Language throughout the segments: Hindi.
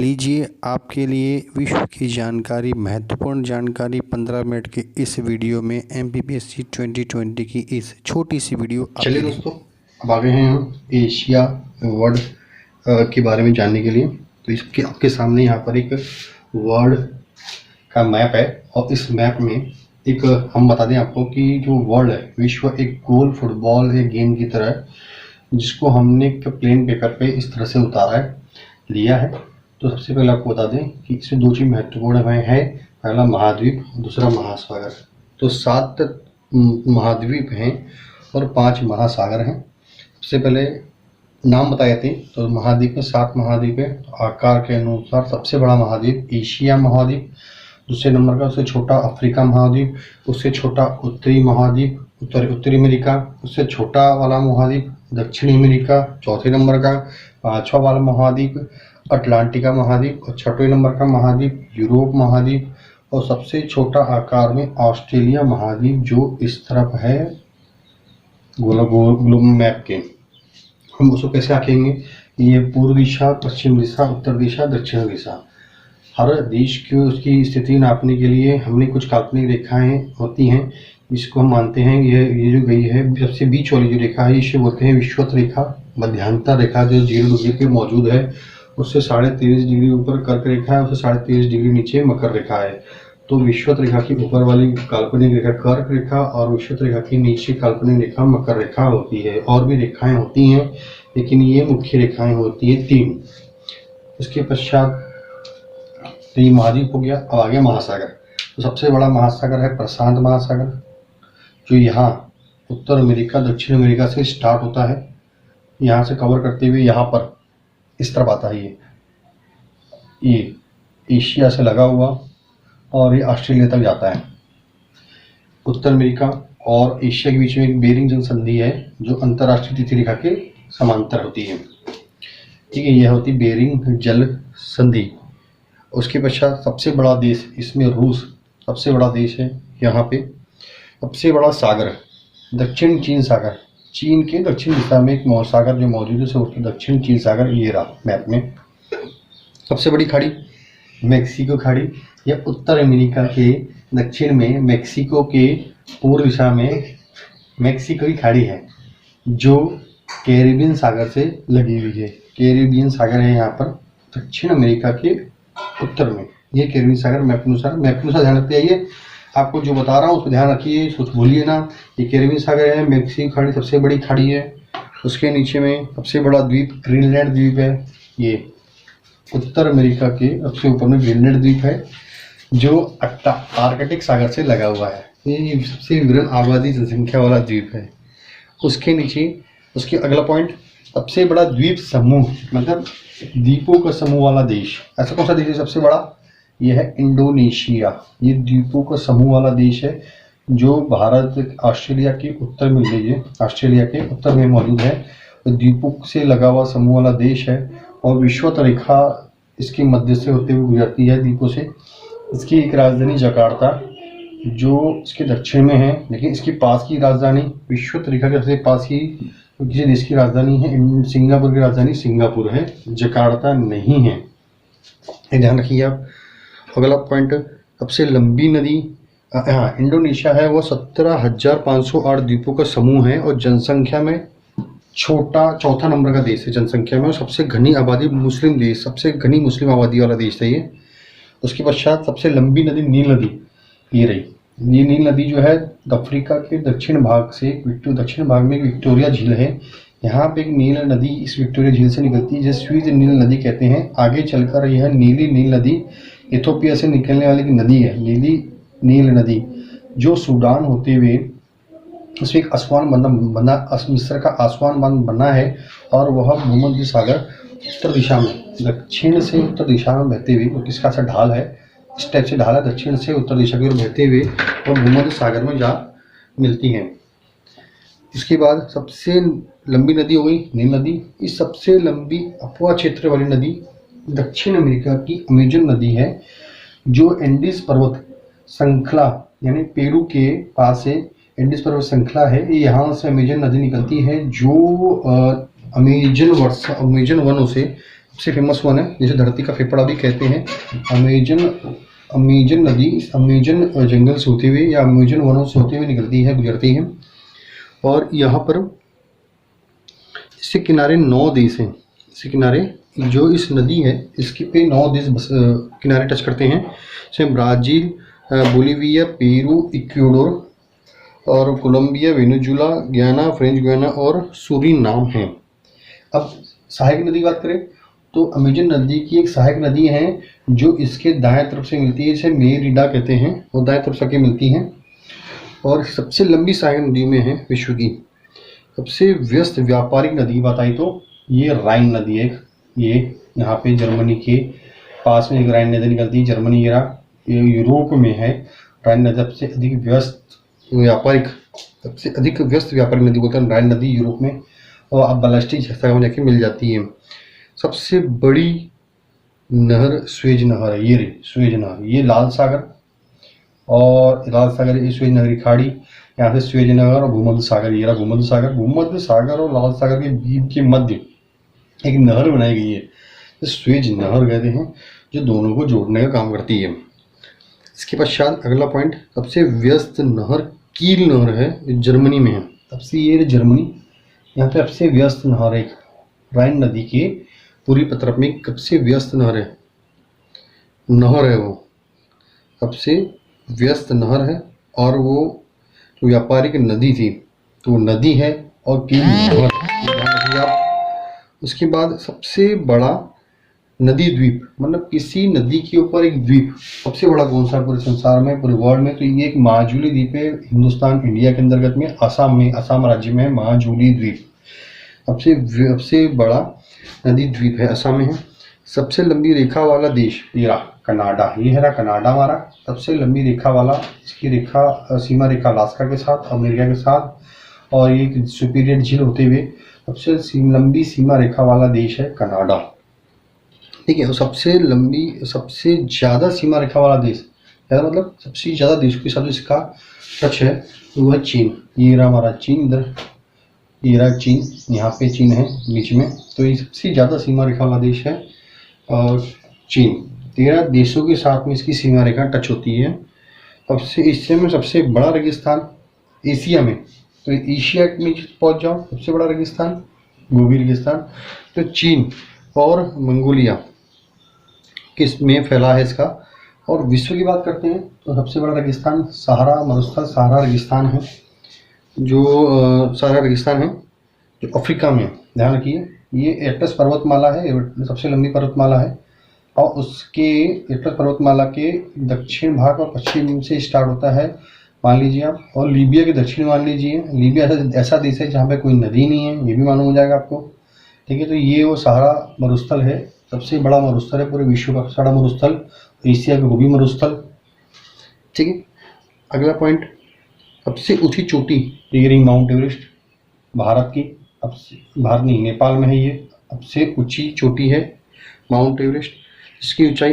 लीजिए आपके लिए विश्व की जानकारी, महत्वपूर्ण जानकारी 15 मिनट के इस वीडियो में MPPSC 2020 की इस छोटी सी वीडियो। चलिए दोस्तों, अब आगे हैं हम एशिया वर्ल्ड के बारे में जानने के लिए। तो इसके आपके सामने यहाँ पर एक वर्ल्ड का मैप है और इस मैप में एक हम बता दें आपको कि जो वर्ल्ड है, विश्व एक गोल फुटबॉल एक गेम की तरह है, जिसको हमने एक प्लेन पेपर पे इस तरह से उतारा है, लिया है। तो सबसे पहले आपको बता दें कि इसमें दो चीज़ महत्वपूर्ण है, पहला महाद्वीप, दूसरा महासागर। तो 7 महाद्वीप हैं और 5 महासागर हैं। सबसे पहले नाम बताए थे, तो महाद्वीप में 7 महाद्वीप है। आकार के अनुसार सबसे बड़ा महाद्वीप एशिया महाद्वीप, दूसरे नंबर का उससे छोटा अफ्रीका महाद्वीप, उससे छोटा उत्तरी महाद्वीप उत्तरी अमेरिका, उससे छोटा वाला महाद्वीप दक्षिणी अमेरिका, चौथे नंबर का। पांचवा वाला महाद्वीप अटलांटिका महाद्वीप और छठवें नंबर का महाद्वीप यूरोप महाद्वीप, और सबसे छोटा आकार में ऑस्ट्रेलिया महाद्वीप, जो इस तरफ है ग्लोब मैप के। हम उसको कैसे आंकेंगे? ये पूर्व दिशा, पश्चिम दिशा, उत्तर दिशा, दक्षिण दिशा। हर देश की उसकी स्थिति नापने के लिए हमने कुछ काल्पनिक रेखाएं होती हैं, इसको हम मानते हैं ये जो गई है सबसे बीच वाली जो रेखा है, इसे बोलते हैं विषुवत रेखा। मध्यांतर रेखा जो 0 डिग्री पे मौजूद है, उससे 23.5 डिग्री ऊपर कर्क रेखा है, उससे 23.5 डिग्री नीचे मकर रेखा है। तो विषुवत रेखा की ऊपर वाली काल्पनिक रेखा कर्क रेखा और विषुवत रेखा की नीचे काल्पनिक रेखा मकर रेखा होती है। और भी रेखाएं होती हैं, लेकिन ये मुख्य रेखाएं होती है 3। उसके पश्चात तो ये महाद्वीप हो गया। अब आ गया महासागर। तो सबसे बड़ा महासागर है प्रशांत महासागर, जो यहाँ उत्तर अमेरिका दक्षिण अमेरिका से स्टार्ट होता है, यहाँ से कवर करते हुए यहाँ पर इस तरफ आता है। ये एशिया से लगा हुआ और ये ऑस्ट्रेलिया तक जाता है। उत्तर अमेरिका और एशिया के बीच में एक बेरिंग जल संधि है, जो अंतर्राष्ट्रीय तिथि रेखा के समांतर होती है। ठीक है, यह होती बेरिंग जल संधि। उसके पश्चात सबसे बड़ा देश इसमें रूस सबसे बड़ा देश है। यहाँ पे सबसे बड़ा सागर दक्षिण चीन सागर, चीन के दक्षिण दिशा में एक महासागर जो मौजूद है, उसको दक्षिण चीन सागर ये रहा मैप में। सबसे बड़ी खाड़ी मेक्सिको खाड़ी, या उत्तर अमेरिका के दक्षिण में मेक्सिको के पूर्व दिशा में मेक्सिको की खाड़ी है, जो कैरिबियन सागर से लगी हुई है। कैरिबियन सागर है यहाँ पर दक्षिण अमेरिका के उत्तर में। ये कैरिबियन सागर मैप के अनुसार ध्यान रखते आइए। आपको जो बता रहा हूँ उसको ध्यान रखिए, सोच भूलिए ना। ये कैरिबियन सागर है, मेक्सिको खाड़ी सबसे बड़ी खाड़ी है। उसके नीचे में सबसे बड़ा द्वीप ग्रीनलैंड द्वीप है। ये उत्तर अमेरिका के सबसे ऊपर में ग्रीनलैंड द्वीप है, जो आर्कटिक सागर से लगा हुआ है। ये सबसे विरल आबादी जनसंख्या वाला द्वीप है। उसके नीचे उसके अगला पॉइंट सबसे बड़ा द्वीप समूह, मतलब द्वीपों का समूह वाला देश। ऐसा कौन सा देश है सबसे बड़ा? यह है इंडोनेशिया। ये द्वीपों का समूह वाला देश है, जो भारत ऑस्ट्रेलिया के उत्तर में लीजिए ऑस्ट्रेलिया के उत्तर में मौजूद है। तो द्वीपों से लगा हुआ समूह वाला देश है, और विषुवत रेखा इसके मध्य से होते हुए गुजरती है द्वीपों से। इसकी एक राजधानी जकार्ता, जो इसके दक्षिण में है, लेकिन इसके पास की राजधानी विषुवत रेखा के सबसे पास ही किसी देश की राजधानी है। सिंगापुर की राजधानी सिंगापुर है, जकार्ता नहीं है, ये ध्यान रखिए आप। अगला पॉइंट सबसे लंबी नदी, हाँ इंडोनेशिया है, वो 17,508 द्वीपों का समूह है और जनसंख्या में चौथा नंबर का देश है जनसंख्या में, और सबसे घनी आबादी मुस्लिम देश, सबसे घनी मुस्लिम आबादी वाला देश है ये। उसके पश्चात सबसे लंबी नदी नील नदी ये रही। ये नील नदी जो है अफ्रीका के दक्षिण भाग से दक्षिण भाग में एक विक्टोरिया झील है। यहाँ पे एक नील नदी इस विक्टोरिया झील से निकलती है, जिसे स्वीज नील नदी कहते हैं। आगे चलकर यह नीली नील नदी इथोपिया से निकलने वाली नदी है, नीली नील नदी, जो सूडान होते हुए उसमें एक आसमान बना मिस्र का आसमान बांध बना है, और वह भूमध्य सागर उत्तर दिशा में दक्षिण से उत्तर दिशा में बहते हुए, किसका सा ढाल है, इस टाइप से ढाल है, दक्षिण से उत्तर दिशा की ओर बहते हुए और भूमध्य सागर में जा मिलती हैं। इसके बाद सबसे लंबी नदी हो गई नील नदी। इस सबसे लंबी अफवाह क्षेत्र वाली नदी दक्षिण अमेरिका की अमेजन नदी है, जो एंडीज पर्वत श्रृंखला यानी पेरू के पास से एंडीज पर्वत श्रृंखला है। ये यहाँ से अमेजन नदी निकलती है, जो अमेजन वनों से सबसे फेमस वन है, जिसे धरती का फेफड़ा भी कहते हैं। अमेजन नदी अमेजन जंगल से होती हुई या अमेजन वनों से होती हुई निकलती है, गुजरती है। और यहाँ पर इसके किनारे 9 देश हैं। इसके किनारे जो इस नदी है इसके पे 9 देश किनारे टच करते हैं, जैसे ब्राज़ील, बोलिविया, पेरू, इक्वाडोर और Colombia, Venezuela, Guyana, French Guiana और सूरीनाम है। अब सहायक नदी की बात करें तो अमेजन नदी की एक सहायक नदी है जो इसके दाएं तरफ से मिलती है, इसे मेरिडा कहते हैं, वो दाएं तरफ से मिलती है। और सबसे लंबी सहायक नदी में है विश्व की। सबसे व्यस्त व्यापारिक नदी बताई तो ये राइन नदी है। ये यहाँ पे जर्मनी के पास में एक राइन नदी निकलती है, जर्मनी यूरोप में है। राइन नदी सबसे अधिक व्यस्त व्यापारिक नदी बोलते हैं राइन नदी यूरोप में, और अब बाल्टिक जगह में जाके मिल जाती है। सबसे बड़ी नहर स्वेज नहर है, ये स्वेज नहर, ये लाल सागर ये स्वेज नहर की खाड़ी, यहाँ से स्वेज नहर और भूमध्य सागर, ये रहा भूमध्य सागर और लाल सागर के बीच के मध्य एक नहर बनाई गई है, स्वेज नहर कहते हैं, जो दोनों को जोड़ने का काम करती है। इसके पश्चात अगला पॉइंट, सबसे व्यस्त नहर कील नहर है, जर्मनी में है। सबसे ये जर्मनी, यहाँ पे सबसे व्यस्त नहर है, राइन नदी के पूरी प्रतरफ में सबसे व्यस्त नहर है वो सबसे व्यस्त नहर है। और वो जो व्यापारिक नदी थी तो वो नदी है और कील नहर, ध्यान रखिए आप। उसके बाद सबसे बड़ा नदी द्वीप, मतलब किसी नदी के ऊपर एक द्वीप, सबसे बड़ा कौन सा पूरे संसार में, पूरे वर्ल्ड में, तो ये एक माजुली द्वीप है, हिंदुस्तान इंडिया के अंतर्गत में, असम राज्य में है माजुली द्वीप। सबसे बड़ा नदी द्वीप है, असम में है। सबसे लंबी रेखा वाला देश ये रहा कनाडा, ये है कनाडा हमारा सबसे लंबी रेखा वाला, इसकी सीमा रेखा अलास्का के साथ, अमेरिका के साथ, और ये सुपीरियर झील होते हुए सबसे लंबी सीमा रेखा वाला देश है कनाडा, ठीक है। और सबसे ज़्यादा सीमा रेखा वाला देश, मतलब सबसे ज़्यादा देश के साथ इसका टच है तो वह चीन, ये रहा हमारा चीन, इधर ये रहा चीन, यहाँ पे चीन है बीच में, तो ये सबसे ज़्यादा सीमा रेखा वाला देश है और चीन। 13 देशों के साथ में इसकी सीमा रेखा टच होती है। एशिया में सबसे बड़ा रेगिस्तान, एशिया में तो एशिया में पहुँच जाओ, सबसे बड़ा रेगिस्तान गोबी रेगिस्तान तो चीन और मंगोलिया किस में फैला है इसका। और विश्व की बात करते हैं तो सबसे बड़ा रेगिस्तान सहारा रेगिस्तान है, सहारा रेगिस्तान है जो अफ्रीका में, ध्यान रखिए। ये एटलस पर्वतमाला है, सबसे लंबी पर्वतमाला है, और उसके एटलस पर्वतमाला के दक्षिण भाग और पश्चिम से स्टार्ट होता है, मान लीजिए आप, और लीबिया के दक्षिण मान लीजिए। लीबिया ऐसा देश है जहाँ पे कोई नदी नहीं है, ये भी मालूम हो जाएगा आपको, ठीक है। तो ये वो सहारा मरुस्थल है, सबसे बड़ा मरुस्थल है पूरे विश्व का, सहारा मरुस्थल, एशिया का गोबी मरुस्थल, ठीक है। अगला पॉइंट, सबसे ऊंची चोटी ये रही माउंट एवरेस्ट, भारत की, भारत नहीं नेपाल में है ये, सबसे ऊंची चोटी है माउंट एवरेस्ट, इसकी ऊंचाई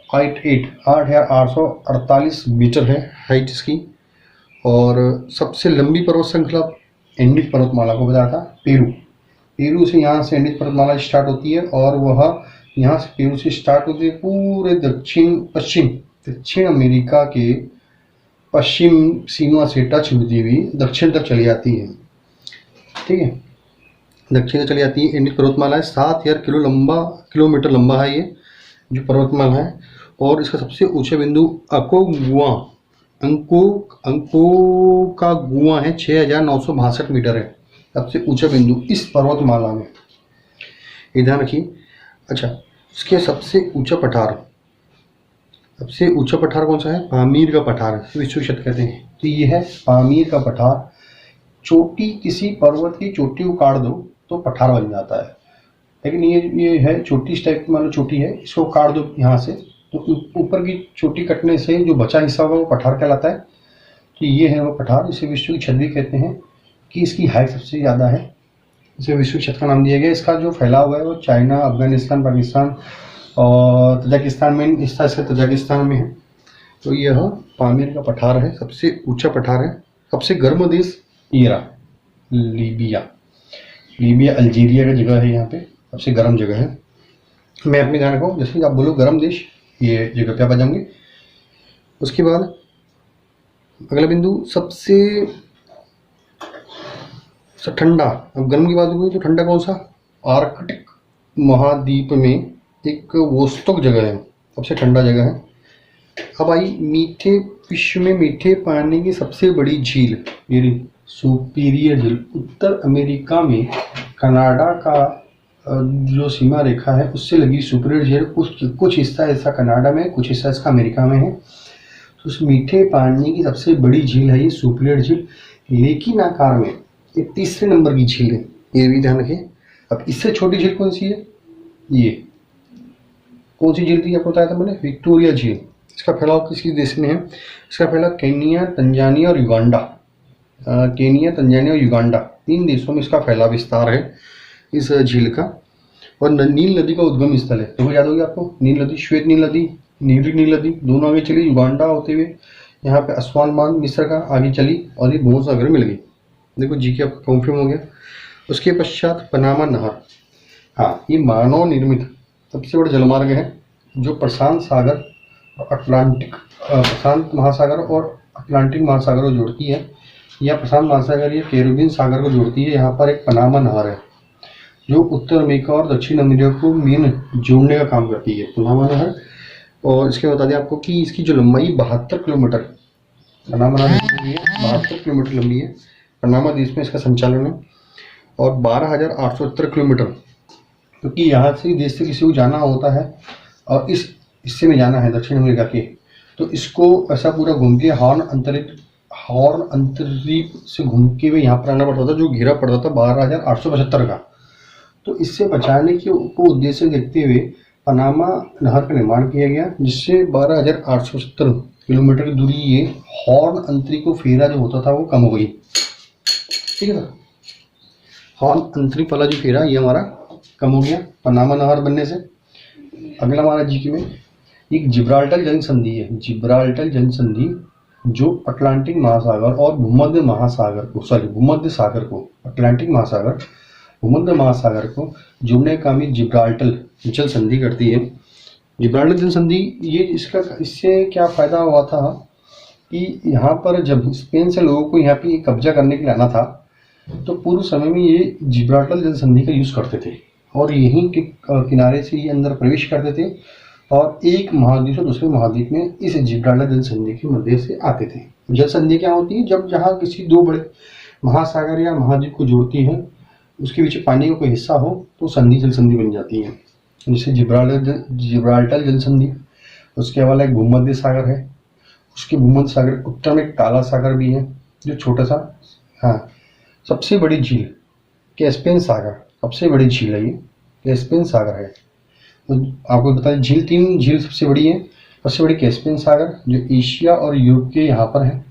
8,848 मीटर है हाइट इसकी। और सबसे लंबी पर्वत श्रृंखला एंडीज पर्वतमाला को बताया था, पेरू से, यहाँ से एंडीज पर्वतमाला स्टार्ट होती है, और वह यहाँ से पेरू से स्टार्ट होती है पूरे दक्षिण अमेरिका के पश्चिम सीमा से टच होती हुई दक्षिण तक चली जाती है, ठीक है। दक्षिण तक चली जाती है, एंडीज पर्वतमाला है, 7,000 किलोमीटर लंबा है ये जो पर्वतमाला है। और इसका सबसे ऊंचा बिंदु अंकोकागुआ है, 6,962 मीटर है सबसे ऊंचा बिंदु इस पर्वतमाला में, ये ध्यान रखिए। अच्छा, इसके सबसे ऊंचा पठार कौन सा है, पामीर का पठार, विश्व क्षत कहते हैं, तो ये है पामीर का पठार। चोटी, किसी पर्वत की चोटी को काट दो तो पठार बन जाता है, लेकिन ये है चोटी, इस टाइप की मान लो चोटी है, इसको काट दो यहाँ से तो ऊपर की चोटी कटने से जो बचा हिस्सा होगा वो पठार कहलाता है। तो ये है वो पठार, इसे विश्व की छत भी कहते हैं कि इसकी हाइट सबसे ज़्यादा है, इसे विश्व छत का नाम दिया गया। इसका जो फैलाव है वो चाइना, अफगानिस्तान, पाकिस्तान और तजाकिस्तान में, इस तरह से तजाकिस्तान में है। तो यह पामीर का पठार है, सबसे ऊंचा पठार है। सबसे गर्म देश ये रहा लीबिया, अल्जीरिया का जगह है, यहाँ पे सबसे गर्म जगह है। मैप में ध्यान रखो, जैसे कि आप बोलो गर्म देश, ये जगह पे आप आ जाओगे। उसके बाद अगला बिंदु सबसे ठंडा, अब गर्म की बात हुई तो ठंडा कौन सा? आर्कटिक महाद्वीप में एक वोस्तोक जगह है, सबसे ठंडा जगह है। अब आई मीठे, विश्व में मीठे पानी की सबसे बड़ी झील, ये सुपीरियर झील, उत्तर अमेरिका में कनाडा का जो सीमा रेखा है उससे लगी सुपीरियर झील। कुछ हिस्सा ऐसा कनाडा में, कुछ हिस्सा इसका अमेरिका में है। तो उस मीठे पानी की सबसे बड़ी झील है ये सुपीरियर झील, लेकिन आकार में ये तीसरे नंबर की झील है, ये भी ध्यान रखें। अब इससे छोटी झील कौन सी है? ये कौन सी झील थी आपको बताया था मैंने? विक्टोरिया झील। इसका फैलाव किस देश में है? इसका फैलाव केनिया, तंजानिया और युगांडा। केनिया, तंजानिया और युगांडा, 3 देशों में इसका फैलाव विस्तार है इस झील का। और नील नदी का उद्गम स्थल है, देखो याद होगी आपको, नील नदी, श्वेत नील नदी, नीली नील नदी, दोनों आगे चली युगांडा होते हुए यहाँ पे अस्वान मिस्र का आगे चली और ये भूमध्य सागर मिल गई। देखो जी के आपका कॉन्फर्म हो गया। उसके पश्चात पनामा नहर, हाँ ये मानव निर्मित सबसे बड़ा जलमार्ग है जो प्रशांत सागर और अटलांटिक, प्रशांत महासागर और अटलांटिक महासागर को जोड़ती है, या प्रशांत महासागर या कैरिबियन सागर को जोड़ती है। यहाँ पर एक पनामा नहर है जो उत्तर अमेरिका और दक्षिण अमेरिका को मेन जोड़ने का काम करती है, पनामा नहर। और इसके बता दें आपको कि इसकी जो लंबाई 72 किलोमीटर, पनामा नहर 72 किलोमीटर लंबी है। पनामा देश में इसका संचालन है। और 12,870 किलोमीटर, क्योंकि यहाँ से देश से किसी को जाना होता है और इस हिस्से में जाना है दक्षिण अमेरिका के, तो इसको ऐसा पूरा घूम के हॉर्न अंतरीप से घूम के हुए यहाँ पर आना पड़ता था, जो घेरा पड़ता था 12,875 का। तो इससे बचाने के उद्देश्य देखते हुए पनामा नहर का निर्माण किया गया, जिससे 12,870 किलोमीटर की दूरी ये हॉर्न अंतरिक्ष फेरा जो होता था वो कम हो गई। ठीक है ना, हॉर्न अंतरिक्ष वाला जो फेरा ये हमारा कम हो गया पनामा नहर बनने से। अगला हमारा जीके में एक जिब्राल्टर जल संधि है। जिब्राल्टर जल संधि जो अटलांटिक महासागर और भूमध्य सागर को अटलांटिक महासागर, भूमध्य महासागर को जोड़ने का भी जिब्राल्टर जल संधि करती है। जिब्राल्टर जल संधि ये इससे क्या फ़ायदा हुआ था कि यहाँ पर जब स्पेन से लोगों को यहाँ पे कब्जा करने के लिए आना था, तो पूर्व समय में ये जिब्राल्टर जल संधि का यूज़ करते थे और यहीं के किनारे से ये अंदर प्रवेश करते थे और एक महाद्वीप से दूसरे महाद्वीप में इस जिब्राल्टर जल संधि के मध्य से आते थे। जल संधि क्या होती है? जब जहाँ किसी 2 बड़े महासागर या महाद्वीप को जोड़ती है, उसके बीच पानी का कोई हिस्सा हो तो संधि जल संधि बन जाती है, जैसे जिब्राल्टर जल संधि। उसके अलावा एक भूमध्य सागर है, उसके भूमध्य सागर उत्तर में काला सागर भी है जो छोटा सा, हाँ सबसे बड़ी झील कैस्पियन सागर, सबसे बड़ी झील है ये कैस्पियन सागर है। तो आपको बता दें झील 3 झील सबसे बड़ी है। सबसे बड़ी कैस्पियन सागर जो एशिया और यूरोप के यहाँ पर है,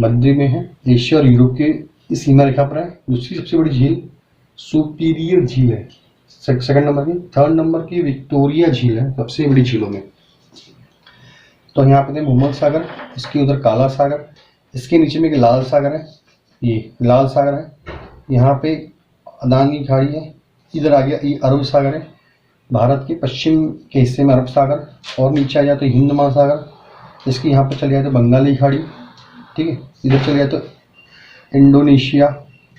मध्य में है, एशिया और यूरोप के इस सीमा रेखा पर है। दूसरी सबसे बड़ी झील सुपीरियर झील है, सेकंड नंबर की। थर्ड नंबर की विक्टोरिया झील है सबसे बड़ी झीलों में। तो यहाँ पे भूमध्य सागर, इसके उधर काला सागर, इसके नीचे में एक लाल सागर है, ये लाल सागर है। यहाँ पे अदान की खाड़ी है, इधर आ गया ये अरब सागर है, भारत के पश्चिम के हिस्से में अरब सागर, और नीचे आ जाए तो हिंद महासागर, इसके यहाँ पे चले जाए तो बंगाली खाड़ी, ठीक है। इधर चले जाए तो इंडोनेशिया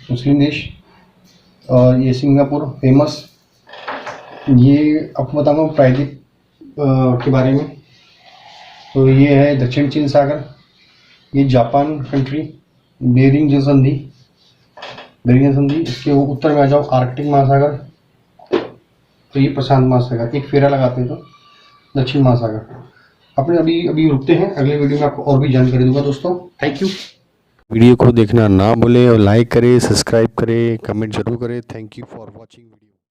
मुस्लिम देश, और ये सिंगापुर फेमस। ये आपको बताऊँगा प्रायद्वीप के बारे में। तो ये है दक्षिण चीन सागर, ये जापान कंट्री, बेरिंग जल संधि, इसके उत्तर में आ जाओ आर्कटिक महासागर, तो ये प्रशांत महासागर, एक फेरा लगाते हैं तो दक्षिण महासागर। अपने अभी रुकते हैं, अगले वीडियो में आपको और भी जानकारी दूंगा दोस्तों। Thank you. वीडियो को देखना ना भूलें और लाइक करें, सब्सक्राइब करें, कमेंट जरूर करें। Thank you for watching.